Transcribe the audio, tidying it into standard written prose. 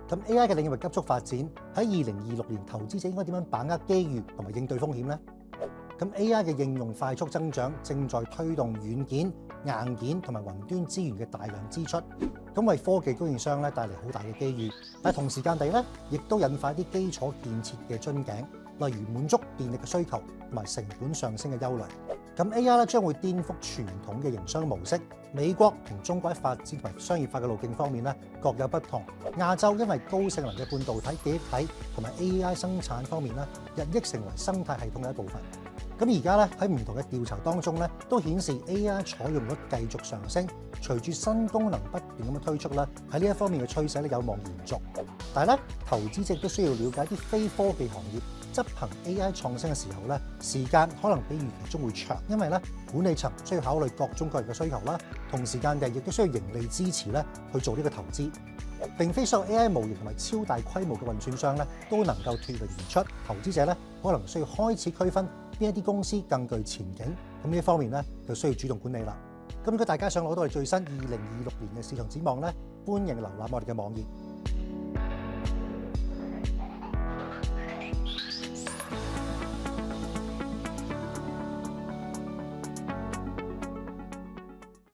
咁 AI 嘅領域急速發展，喺2026年，投資者應該點樣把握機遇同埋應對風險呢？咁 AI 嘅應用快速增長，正在推動軟件、硬件同埋雲端資源嘅大量支出，咁為科技供應商咧帶嚟好大嘅機遇。但係同時間地咧，亦都引發一啲基礎建設嘅樽頸，例如滿足電力嘅需求同埋成本上升嘅憂慮。咁 AI 咧將會顛覆傳統嘅營商模式。美國同中國喺發展同埋商業化嘅路徑方面咧各有不同。亞洲因為高性能嘅半導體、記憶體同埋 AI 生產方面咧，日益成為生態系統嘅一部分。咁而家咧喺唔同嘅調查當中咧，都顯示 AI 採用率繼續上升。隨住新功能不斷咁樣推出咧，喺呢一方面嘅趨勢咧有望延續。但係咧，投資者都需要了解啲非科技行業執行 AI 創新嘅時候咧，時間可能比預期中會長，因為咧管理層需要考慮各種各樣嘅需求啦，同時間亦都需要盈利支持咧去做呢個投資。並非所有 AI 模型同埋超大規模嘅運算商咧都能夠脫穎而出，投資者咧可能需要開始區分邊一啲公司更具前景，咁呢一方面咧就需要主動管理啦。咁如果大家想攞到我哋最新2026年嘅市場展望咧，歡迎瀏覽我哋嘅網頁。